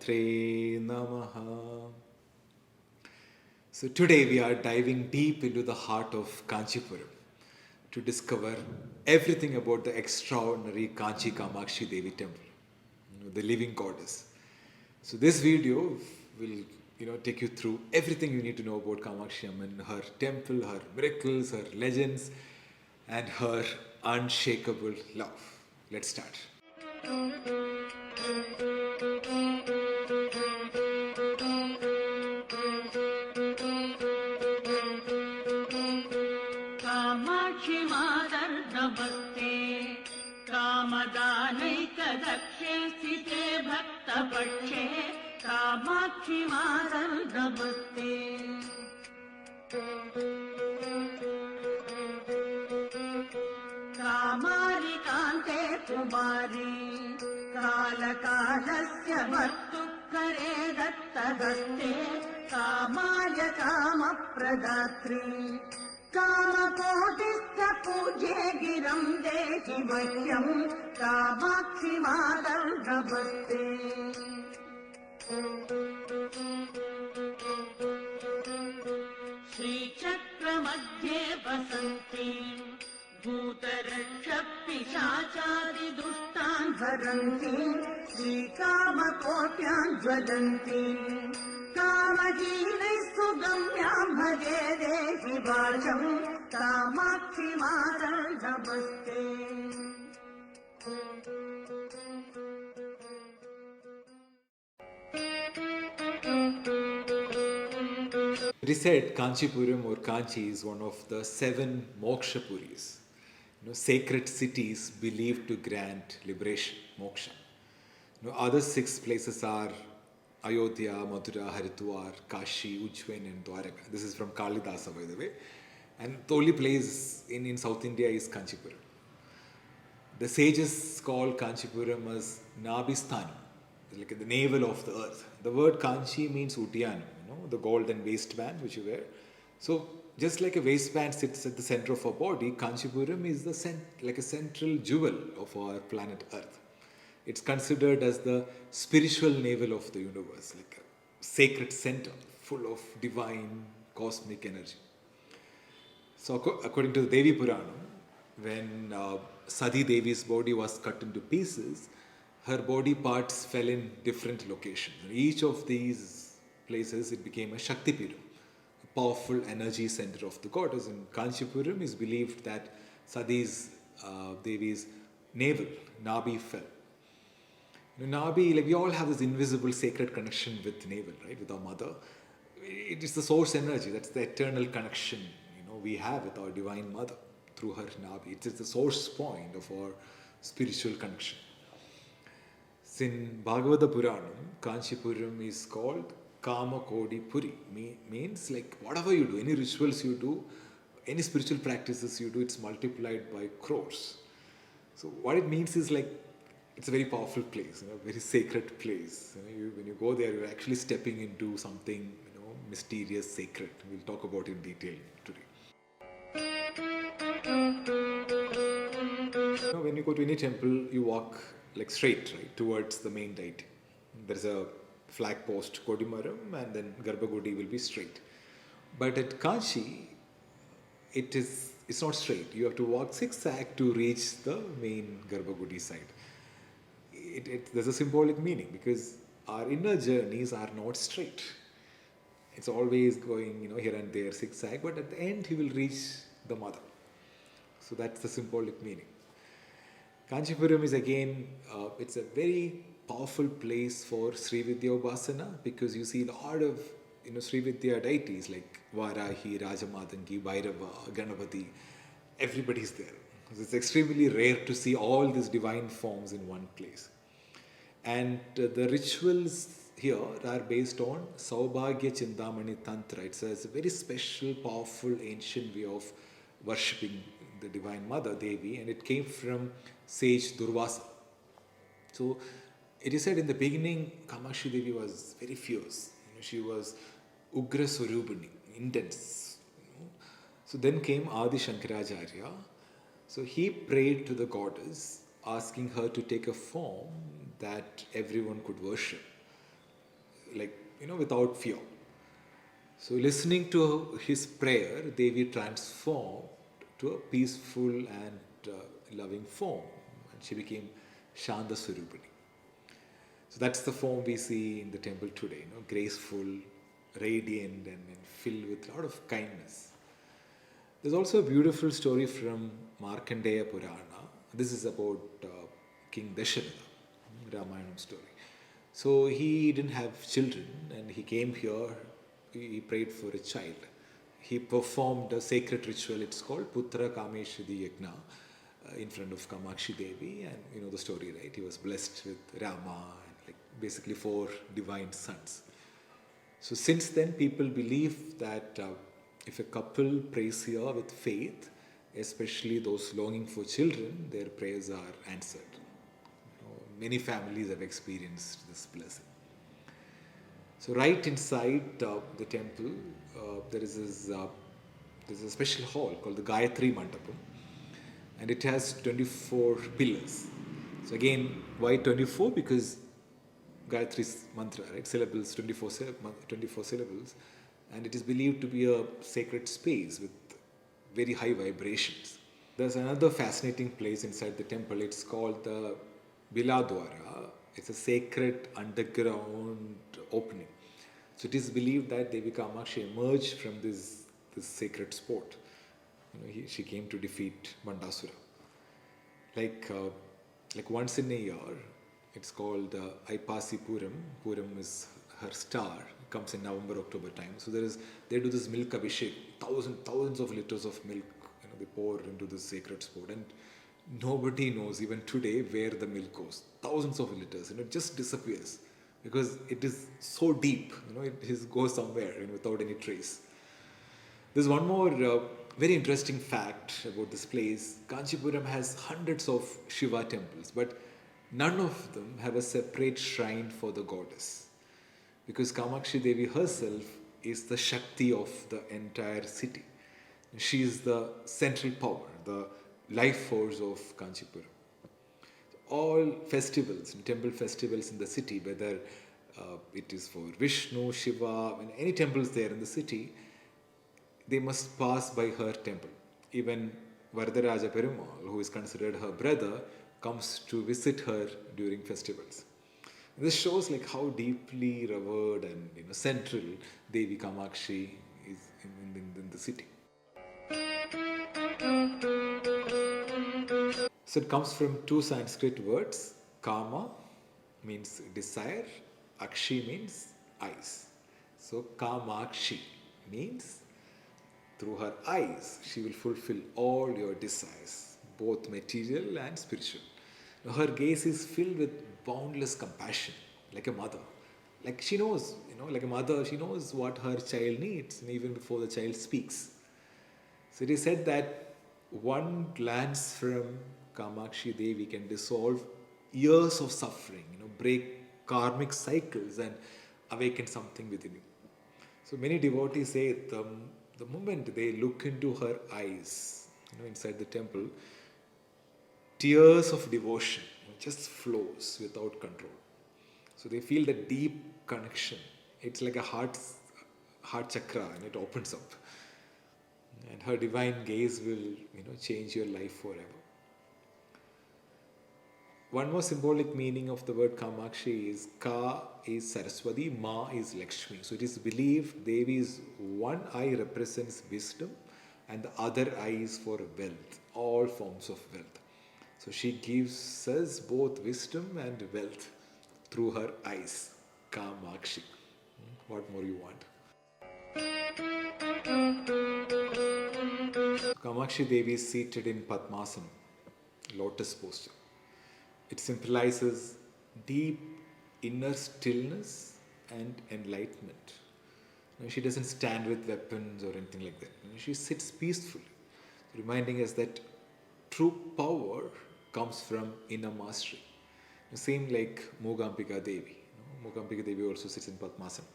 Matre Namaha. So today we are diving deep into the heart of Kanchipuram to discover everything about the extraordinary Kanchi Kamakshi Devi Temple, the living goddess. So this video will take you through everything you need to know about Kamakshi Amman, her temple, her miracles, her legends, and her unshakable love. Let's start. Kamakshi मादर नमस्ते कामदानैकदक्षे स्थिते भक्तपक्षे कामाक्षि मादर नमस्ते कामारिकान्ते कुमारी कालकालस्य मत्तुक्करे दत्तदत्ते कामाय कामप्रदात्री कामकोटिश्च पूज्ये गिरं देहि मह्यं कामाक्षि मादर नमस्ते श्रीचक्रमध्ये वसन्ति भूतरक्षपिशाचादिदुष्टान् हरन्ति श्रीकामकोट्यां ज्वलन्ति कामहीनैः सुगम्यां भजे देहि वाचं कामाक्षि मादर नमस्ते It is said Kanchipuram or Kanchi is one of the 7 moksha puris, sacred cities believed to grant liberation, moksha. Other 6 places are Ayodhya, Mathura, Haridwar, Kashi, Ujjain and Dwaraka. This is from Kalidasa, by the way. And the only place in South India is Kanchipuram. The sages call Kanchipuram as Nabisthanam, like the navel of the earth. The word Kanchi means Udyanam, the golden waistband which you wear. So just like a waistband sits at the center of our body, Kanchipuram is like a central jewel of our planet Earth. It's considered as the spiritual navel of the universe, like a sacred center full of divine cosmic energy. So according to the Devi Puranam, when Sati Devi's body was cut into pieces, her body parts fell in different locations. In each of these places it became a Shakti Peethas, a powerful energy center of the goddess. In Kanchipuram is believed that Sati's Devi's navel, Nabi, fell. Nabi, like we all have this invisible sacred connection with navel, right, with our mother. It is the source energy, that's the eternal connection we have with our divine mother through her Nabi. It's the source point of our spiritual connection. In Bhagavata Puranam, Kanchipuram is called Kama Kodi Puri, means like whatever you do, any rituals you do, any spiritual practices you do, it's multiplied by crores. So what it means is like it's a very powerful place, a very sacred place. When you go there, you're actually stepping into something mysterious, sacred. We'll talk about it in detail today. When you go to any temple, you walk like straight, right, towards the main deity. There's a flag post, Kodimaram, and then Garbhagudi will be straight. But at Kanchi, it's not straight. You have to walk zigzag to reach the main Garbhagudi side. There's a symbolic meaning because our inner journeys are not straight. It's always going, here and there, zigzag, but at the end he will reach the mother. So that's the symbolic meaning. Kanchipuram is again, it's a very powerful place for Sri Vidya Upasana because you see a lot of Sri Vidya deities like Varahi, Rajamatangi, Bhairava, Ganapati. Everybody's there. It's extremely rare to see all these divine forms in one place. And the rituals here are based on Saubhagya Chindamani Tantra. It's a very special, powerful, ancient way of worshipping the Divine Mother, Devi, and it came from sage Durvasa. So it is said in the beginning, Kamakshi Devi was very fierce. She was Ugra Swarupini, intense. So then came Adi Shankaracharya. So he prayed to the goddess, asking her to take a form that everyone could worship. like, without fear. So, listening to his prayer, Devi transformed to a peaceful and loving form, and she became Shanda Swarupini. So that's the form we see in the temple today, graceful, radiant, and filled with a lot of kindness. There's also a beautiful story from Markandeya Purana. This is about King Dasharatha, Ramayanam story. So he didn't have children and he came here, he prayed for a child. He performed a sacred ritual, it's called Putra Kameshwadi Yajna, in front of Kamakshi Devi, and you know the story, right? He was blessed with Rama and like basically 4 divine sons. So since then, people believe that if a couple prays here with faith, especially those longing for children, their prayers are answered. Many families have experienced this blessing. So right inside the temple, there is there's a special hall called the Gayatri Mandapam, and it has 24 pillars. So again, why 24? Because Gayatri's mantra, right? Syllables, 24 syllables, and it is believed to be a sacred space with very high vibrations. There's another fascinating place inside the temple. It's called the Biladwara. It's a sacred underground opening. So it is believed that Devi Kamakshi emerged from this sacred spot. She came to defeat Bandasura. Like once in a year, it's called Aipasi Puram. Puram is her star. It comes in November, October time. So they do this milk abhishek, thousands of liters of milk. They pour into this sacred spot, and nobody knows even today where the milk goes. Thousands of liters, it just disappears because it is so deep. It just goes somewhere without any trace. There's one more very interesting fact about this place. Kanchipuram has hundreds of Shiva temples, but none of them have a separate shrine for the goddess. Because Kamakshi Devi herself is the Shakti of the entire city. She is the central power, the life force of Kanchipuram. All festivals, temple festivals in the city, whether it is for Vishnu, Shiva, and any temples there in the city, they must pass by her temple. Even Varadaraja Perumal, who is considered her brother, comes to visit her during festivals. This shows like how deeply revered and central Devi Kamakshi is in the city. So it comes from 2 Sanskrit words. Kama means desire, Akshi means eyes. So Kamakshi means through her eyes she will fulfill all your desires, both material and spiritual. Her gaze is filled with boundless compassion, like a mother. Like she knows, like a mother, she knows what her child needs, and even before the child speaks. So it is said that one glance from Kamakshi Devi can dissolve years of suffering, break karmic cycles and awaken something within you. So many devotees say the moment they look into her eyes, inside the temple, tears of devotion just flows without control. So they feel the deep connection. It's like a heart chakra, and it opens up. And her divine gaze will, change your life forever. One more symbolic meaning of the word Kamakshi is Ka is Saraswati, Ma is Lakshmi. So it is believed Devi's one eye represents wisdom and the other eye is for wealth, all forms of wealth. So she gives us both wisdom and wealth through her eyes. Kamakshi. What more you want? Kamakshi Devi is seated in Padmasana, lotus posture. It symbolizes deep inner stillness and enlightenment. She doesn't stand with weapons or anything like that. She sits peacefully, reminding us that true power comes from inner mastery. Same like Mogampika Devi. Mogampika Devi also sits in Padmasana.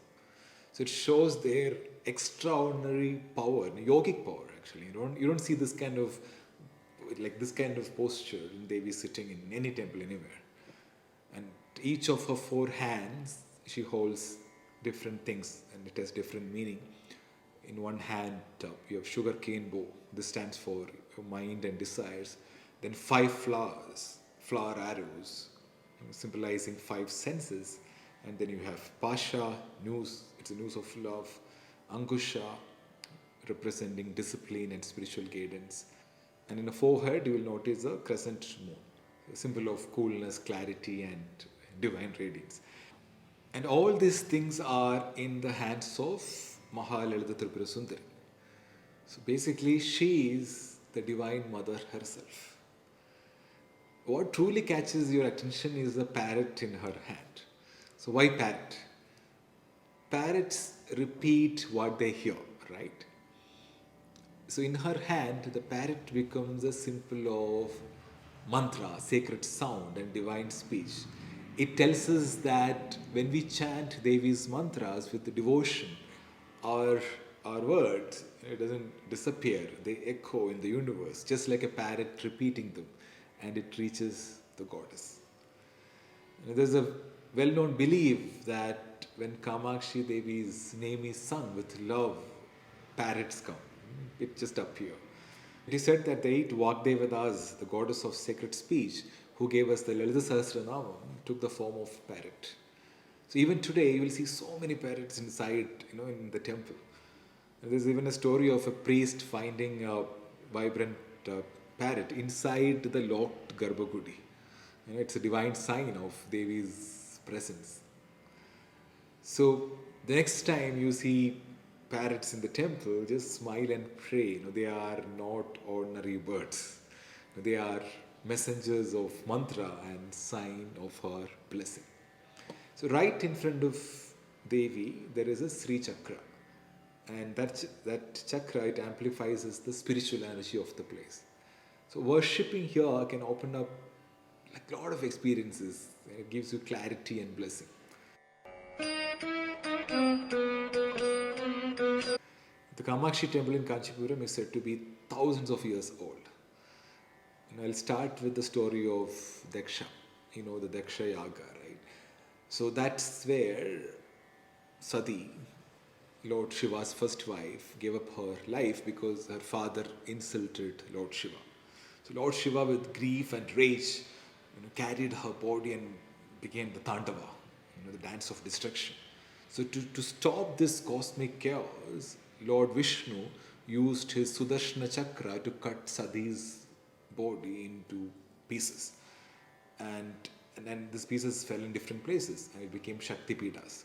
So it shows their extraordinary power, yogic power actually. You don't see this kind of posture in Devi sitting in any temple anywhere. And each of her 4 hands she holds different things and it has different meaning. In one hand, you have sugar cane bow. This stands for your mind and desires. Then five flowers, flower arrows, symbolizing five senses. And then you have Pasha, noose, it's a noose of love. Angusha, representing discipline and spiritual guidance. And in the forehead, you will notice a crescent moon, a symbol of coolness, clarity, and divine radiance. And all these things are in the hands of Mahalalita Tripura Sundari. So basically, she is the Divine Mother herself. What truly catches your attention is the parrot in her hand. So why parrot? Parrots repeat what they hear, right? So in her hand, the parrot becomes a symbol of mantra, sacred sound, and divine speech. It tells us that when we chant Devi's mantras with devotion, our, our words, it doesn't disappear. They echo in the universe, just like a parrot repeating them, and it reaches the goddess. And there's a well-known belief that when Kamakshi Devi's name is sung with love, parrots come. It just appear. It is said that the 8 Vagdevatas, the goddess of sacred speech, who gave us the Lalitha Sahasranamam, took the form of parrot. So even today, you will see so many parrots inside, in the temple. And there's even a story of a priest finding a vibrant parrot inside the locked Garbhagudi. It's a divine sign of Devi's presence. So the next time you see parrots in the temple, just smile and pray. They are not ordinary birds. They are messengers of mantra and sign of her blessing. So right in front of Devi, there is a Sri Chakra. And that chakra, it amplifies the spiritual energy of the place. So worshipping here can open up like a lot of experiences. It gives you clarity and blessing. The Kamakshi Temple in Kanchipuram is said to be thousands of years old. I'll start with the story of Daksha, the Daksha Yaga, right? So that's where Sati, Lord Shiva's first wife, gave up her life because her father insulted Lord Shiva. So Lord Shiva, with grief and rage, carried her body and began the Tandava, the dance of destruction. So to stop this cosmic chaos, Lord Vishnu used his Sudarshana Chakra to cut Sati's body into pieces. And then these pieces fell in different places and it became Shakti Peethas.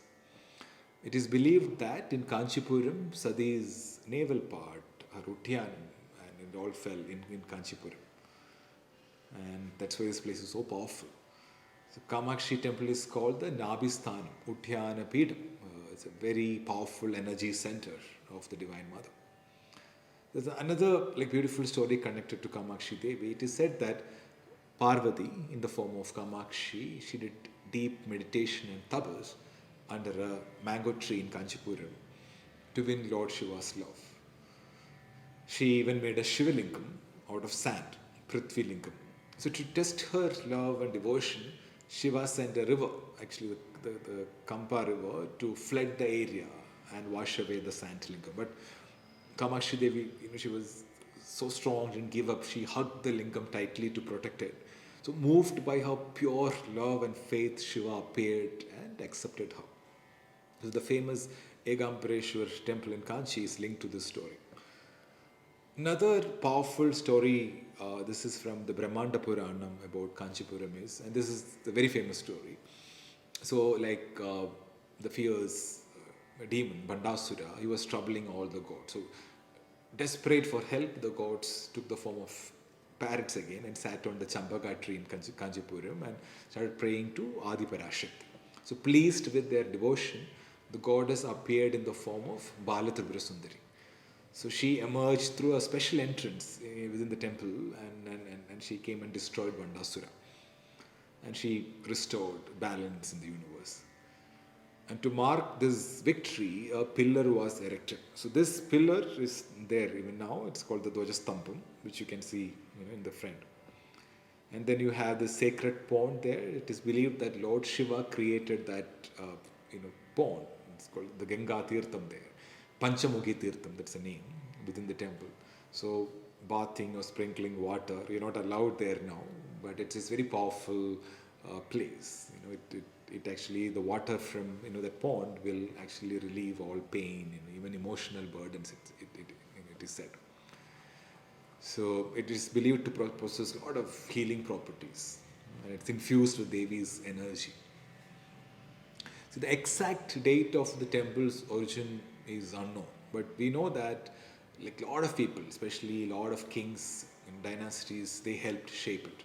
It is believed that in Kanchipuram, Sati's navel part, her Uttyanam, and it all fell in Kanchipuram. And that's why this place is so powerful. So Kamakshi Temple is called the Nabhisthanam, Uttyana Peetham. It's a very powerful energy center of the Divine Mother. There's another beautiful story connected to Kamakshi Devi. It is said that Parvati, in the form of Kamakshi, she did deep meditation and tapas under a mango tree in Kanchipuram to win Lord Shiva's love. She even made a Shivalingam out of sand, Prithvi Lingam. So to test her love and devotion, Shiva sent a river, actually the Kampa river, to flood the area and wash away the sand lingam. But Kamakshi Devi, she was so strong, didn't give up. She hugged the lingam tightly to protect it. So moved by her pure love and faith, Shiva appeared and accepted her. So the famous Egampareshwar temple in Kanchi is linked to this story. Another powerful story, this is from the Brahmanda Puranam about Kanchipuram and this is the very famous story. So the fierce demon, Bandasura, he was troubling all the gods. So desperate for help, the gods took the form of parrots again and sat on the Champaka tree in Kanchipuram and started praying to Adi Parashakti. So pleased with their devotion, the goddess appeared in the form of Bala Tripura Sundari. So she emerged through a special entrance within the temple and she came and destroyed Bandasura. And she restored balance in the universe. And to mark this victory, a pillar was erected. So this pillar is there even now. It's called the Dvajastambam, which you can see in the front. And then you have the sacred pond there. It is believed that Lord Shiva created that pond, It's called the Ganga Tirtham there. Panchamukhi Tirtham, that's the name within the temple. So bathing or sprinkling water, you're not allowed there now, but it is very powerful place. It actually, the water from that pond will actually relieve all pain, even emotional burdens. It is said. So it is believed to possess a lot of healing properties, and it's infused with Devi's energy. So the exact date of the temple's origin is unknown, but we know that like a lot of people, especially a lot of kings in dynasties, they helped shape it.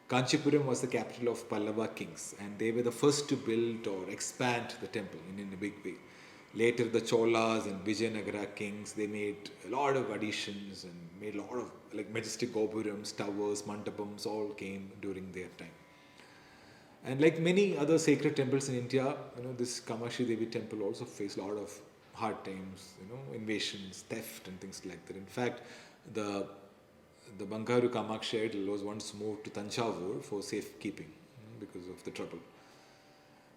Kanchipuram was the capital of Pallava kings, and they were the first to build or expand the temple in a big way. Later, the Cholas and Vijayanagara kings, they made a lot of additions and made a lot of like majestic gopurams, towers, mandapams, all came during their time. And like many other sacred temples in India, this Kamakshi Devi temple also faced a lot of hard times, invasions, theft, and things like that. In fact, the Bangaru Kamakshi idol was once moved to Tanjavur for safekeeping because of the trouble.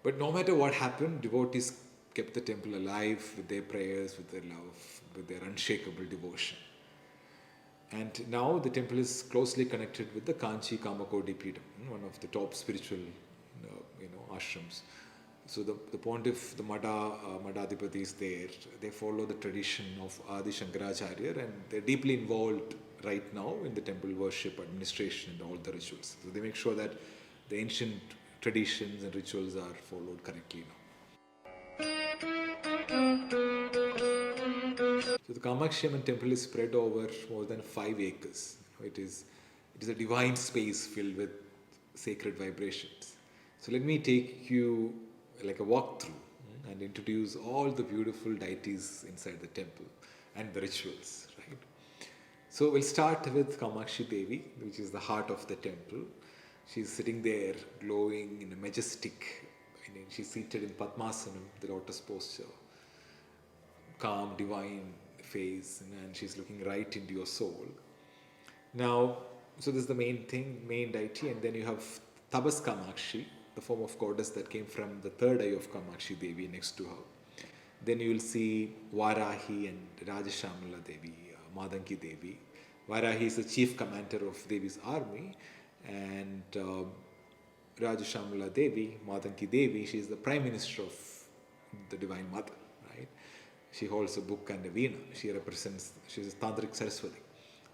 But no matter what happened, devotees kept the temple alive with their prayers, with their love, with their unshakable devotion. And now the temple is closely connected with the Kanchi Kamakshi Devi, one of the top spiritual ashrams. So the pontiff, the Madhadipatis there, they follow the tradition of Adi Shankaracharya, and they're deeply involved right now in the temple worship, administration, and all the rituals. So they make sure that the ancient traditions and rituals are followed correctly now. So the Kamakshi Amman temple is spread over more than 5 acres. It is a divine space filled with sacred vibrations. So let me take you like a walkthrough and introduce all the beautiful deities inside the temple and the rituals, right? So we'll start with Kamakshi Devi, which is the heart of the temple. She's sitting there glowing in a majestic, she's seated in Padmasanam, the lotus posture, calm, divine face, and she's looking right into your soul. Now, so this is the main thing, main deity, and then you have Tabas Kamakshi, the form of goddess that came from the third eye of Kamakshi Devi next to her. Then you will see Varahi and Rajashamala Devi, Madanki Devi. Varahi is the chief commander of Devi's army, and Rajashamala Devi, Madanki Devi, she is the prime minister of the Divine Mother, right? She holds a book and a veena. She's a tantric Saraswati.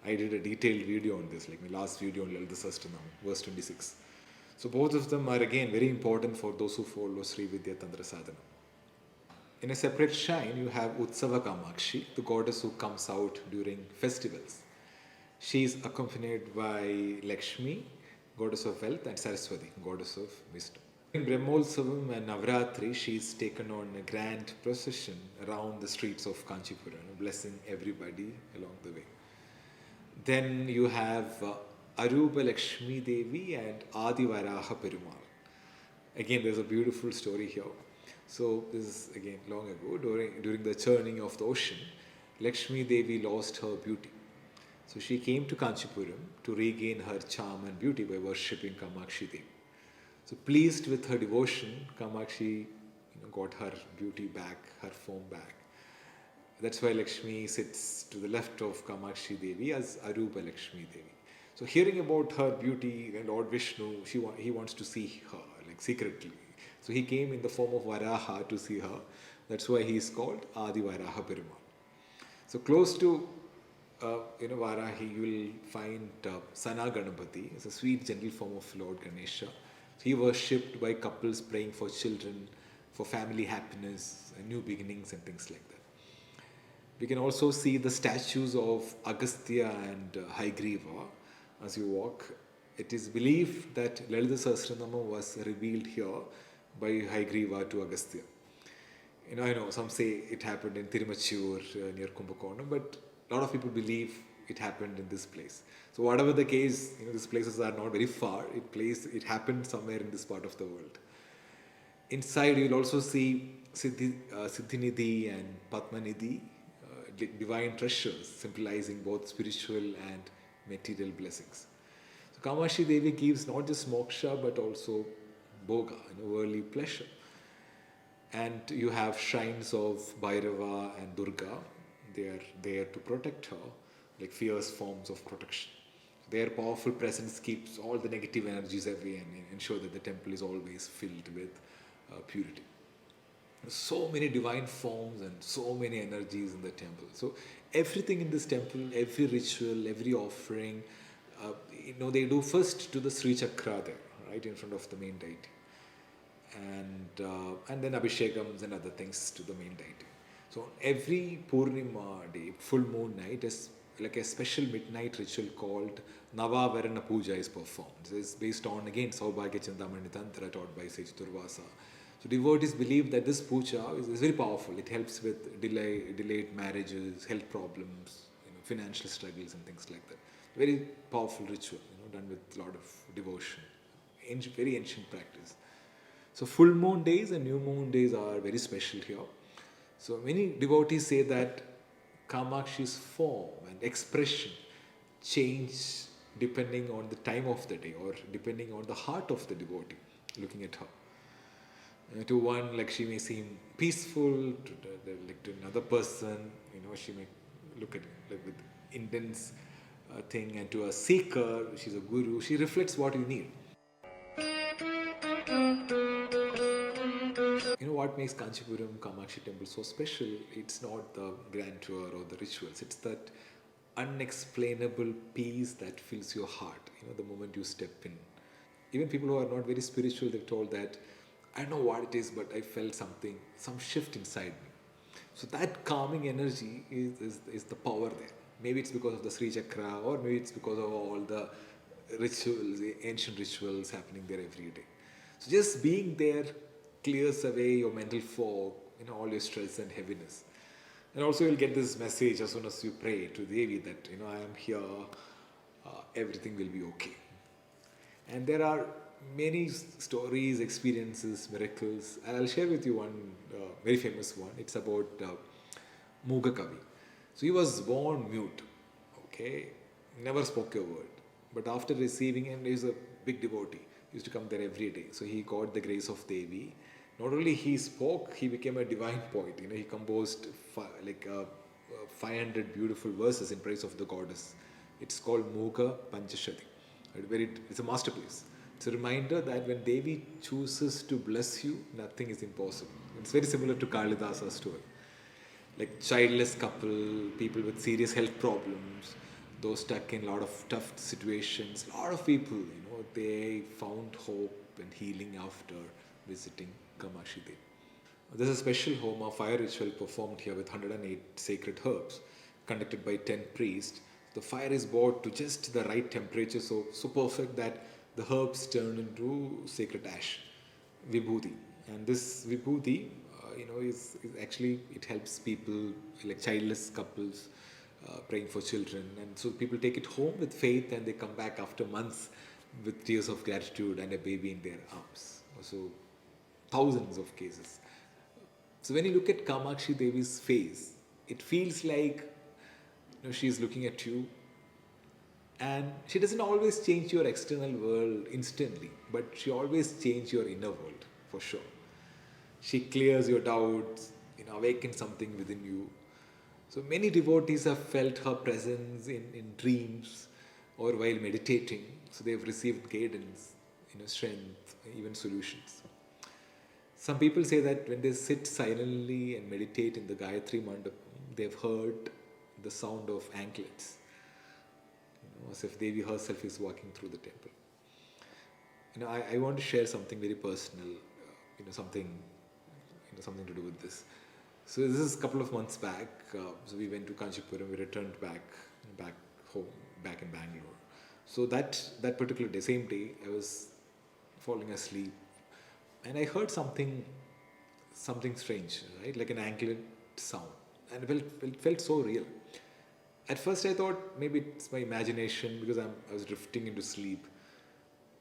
I did a detailed video on this, like my last video on Lalitha Sahasranamam, verse 26. So both of them are again very important for those who follow Sri Vidya Tantra Sadhana. In a separate shrine, you have Utsava Kamakshi, the goddess who comes out during festivals. She is accompanied by Lakshmi, goddess of wealth, and Saraswati, goddess of wisdom. In Brahmotsavam and Navratri, she is taken on a grand procession around the streets of Kanchipuram, blessing everybody along the way. Then you have Arupa Lakshmi Devi and Adi Varaha Perumal. Again, there's a beautiful story here. So this is again long ago, during the churning of the ocean, Lakshmi Devi lost her beauty. So she came to Kanchipuram to regain her charm and beauty by worshipping Kamakshi Devi. So pleased with her devotion, Kamakshi got her beauty back, her form back. That's why Lakshmi sits to the left of Kamakshi Devi as Arupa Lakshmi Devi. So hearing about her beauty and Lord Vishnu, he wants to see her, like secretly. So he came in the form of Varaha to see her. That's why he is called Adi Varaha Perumal. So close to Varahi, you will find Sana Ganapati. It's a sweet, gentle form of Lord Ganesha. He was worshipped by couples praying for children, for family happiness, new beginnings, and things like that. We can also see the statues of Agastya and Haigriva as you walk. It is believed that Lalitha Sahasranamam was revealed here by Haigriva to Agastya. I know some say it happened in Tirumachur near Kumbakonam, but a lot of people believe it happened in this place. So whatever the case, these places are not very far. It happened somewhere in this part of the world. Inside, you'll also see Siddhinidhi and Padmanidhi, divine treasures, symbolizing both spiritual and material blessings. So Kamakshi Devi gives not just moksha but also bhoga, worldly pleasure. And you have shrines of Bhairava and Durga. They are there to protect her, like fierce forms of protection. Their powerful presence keeps all the negative energies away and ensure that the temple is always filled with purity. So many divine forms and so many energies in the temple. So everything in this temple, every ritual, every offering, they do first to the Sri Chakra there, right in front of the main deity, and then abhishekams and other things to the main deity. So every Purnima day, full moon night, is like a special midnight ritual called Navavarana Puja is performed. This is based on again Saubhagya Chintamani Tantra taught by Sage Durvasa. So devotees believe that this puja is very powerful. It helps with delayed marriages, health problems, financial struggles and things like that. Very powerful ritual, done with a lot of devotion. Very ancient practice. So full moon days and new moon days are very special here. So many devotees say that Kamakshi's form and expression change depending on the time of the day or depending on the heart of the devotee looking at her. To one, like she may seem peaceful, to another person, she may look at it like with intense thing, and to a seeker, she's a guru, she reflects what you need. What makes Kanchipuram Kamakshi Temple so special? It's not the grandeur or the rituals, it's that unexplainable peace that fills your heart, the moment you step in. Even people who are not very spiritual, they've told that, I don't know what it is, but I felt something, some shift inside me. So that calming energy is the power there. Maybe it's because of the Sri Chakra, or maybe it's because of all the rituals, the ancient rituals happening there every day. So just being there clears away your mental fog, all your stress and heaviness. And also you'll get this message as soon as you pray to Devi that, I am here, everything will be okay. And there are many stories, experiences, miracles. I'll share with you one very famous one. It's about Muga Kavi. So he was born mute, okay, never spoke a word. But after receiving him, he was a big devotee. He used to come there every day. So he got the grace of Devi. Not only he spoke, he became a divine poet. He composed 500 beautiful verses in praise of the goddess. It's called Muga Panchashati. It's a masterpiece. It's a reminder that when Devi chooses to bless you, nothing is impossible. It's very similar to Kalidasa's story. Like childless couple, people with serious health problems, those stuck in a lot of tough situations. A lot of people, they found hope and healing after visiting Kamakshi Devi. There's a special Homa fire ritual performed here with 108 sacred herbs, conducted by 10 priests. The fire is brought to just the right temperature, so perfect that the herbs turn into sacred ash, vibhuti. And this vibhuti, is actually, it helps people like childless couples praying for children. And so people take it home with faith and they come back after months with tears of gratitude and a baby in their arms. So thousands of cases. So when you look at Kamakshi Devi's face, it feels like she's looking at you, and she doesn't always change your external world instantly, but she always changes your inner world for sure. She clears your doubts, awakens something within you. So many devotees have felt her presence in dreams or while meditating. So they've received guidance, strength, even solutions. Some people say that when they sit silently and meditate in the Gayatri Mandapam, they've heard the sound of anklets, as if Devi herself is walking through the temple. I want to share something very personal, something to do with this. So this is a couple of months back. So we went to Kanchipuram. We returned back home, back in Bangalore. So that particular day, same day, I was falling asleep, and I heard something strange, right, like an anklet sound, and it felt so real. At first, I thought maybe it's my imagination because I was drifting into sleep.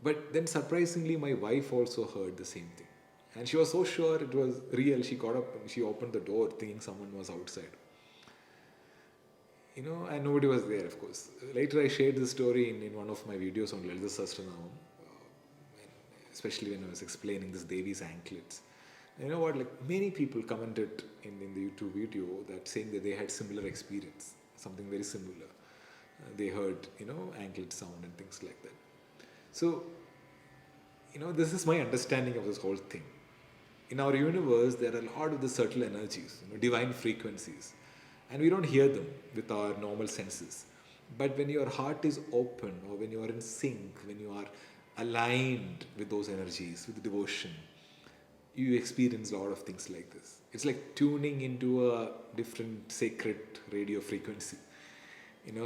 But then, surprisingly, my wife also heard the same thing. And she was so sure it was real, she got up and she opened the door thinking someone was outside. And nobody was there, of course. Later, I shared this story in one of my videos on Lalitha Sahasranamam, especially when I was explaining this Devi's anklets. You know what? Like many people commented in the YouTube video that saying that they had similar experience, something very similar. They heard, angled sound and things like that. So, this is my understanding of this whole thing. In our universe, there are a lot of the subtle energies, divine frequencies, and we don't hear them with our normal senses. But when your heart is open, or when you are in sync, when you are aligned with those energies, with devotion, you experience a lot of things like this. It's like tuning into a different sacred radio frequency.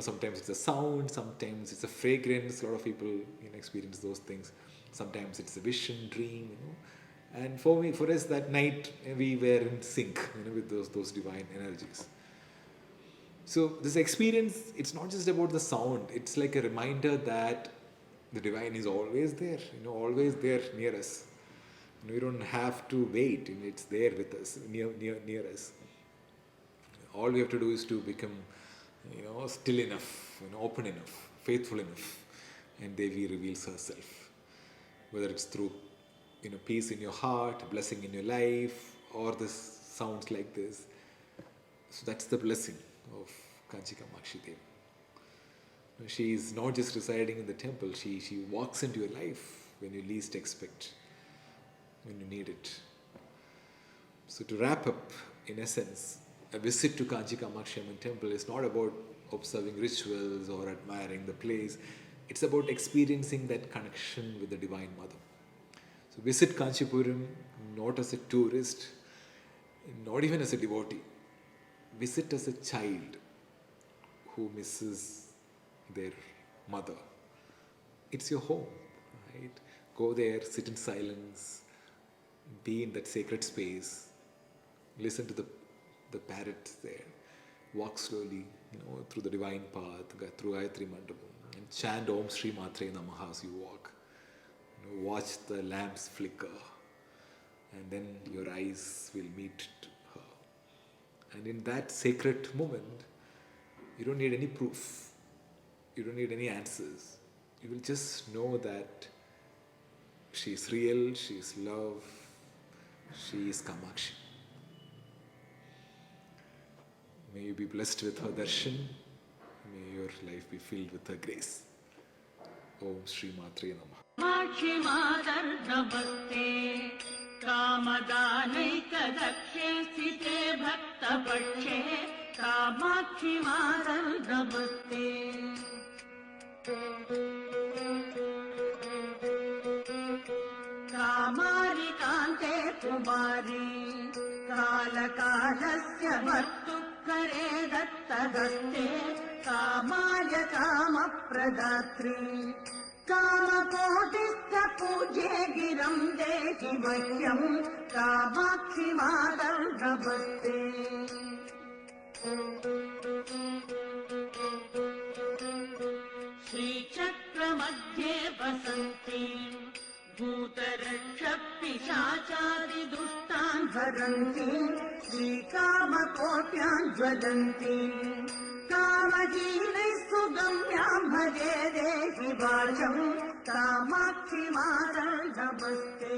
Sometimes it's a sound, sometimes it's a fragrance. A lot of people experience those things. Sometimes it's a vision, dream. And for us that night, we were in sync, with those divine energies. So this experience, it's not just about the sound. It's like a reminder that the divine is always there, always there near us. We don't have to wait, it's there with us, near us. All we have to do is to become, still enough, open enough, faithful enough, and Devi reveals herself. Whether it's through, peace in your heart, blessing in your life, or this sounds like this. So that's the blessing of Kanchi Kamakshi Devi. She is not just residing in the temple, she walks into your life when you least expect, when you need it. So to wrap up, in essence, a visit to Kanchi Kamakshi Temple is not about observing rituals or admiring the place. It's about experiencing that connection with the Divine Mother. So visit Kanchipuram not as a tourist, not even as a devotee. Visit as a child who misses their mother. It's your home, right? Go there, sit in silence, be in that sacred space, listen to the parrots there, walk slowly, through the divine path, through Gayatri Mandapam, and chant Om Shri Matre Namaha as you walk. Watch the lamps flicker, and then your eyes will meet her. And in that sacred moment, you don't need any proof. You don't need any answers. You will just know that she is real, she is love, she is Kamakshi. May you be blessed with her darshan. May your life be filled with her grace. Om Shri Matre Namaha. Kamakshi मातर् नमस्ते कामदानैकदक्षे स्थिते भक्तपक्षे कामाक्षि मातर् नमस्ते कामारिकान्ते कुमारी कालकालस्य भर्तुकरे दत्तहस्ते कामाय कामप्रदात्री कामकोटिश्च पूज्ये गिरं देहि मह्यं कामाक्षि मातर् नमस्ते श्रीचक्रमध्ये वसन्ति भूतरक्षपिशाचादिदुष्टान् हरन्ति श्रीकामकोट्यान् ज्वलन्ति कामजीवैः सुगम्यां भजे देहि वाचम् कामाक्षि मातर् नमस्ते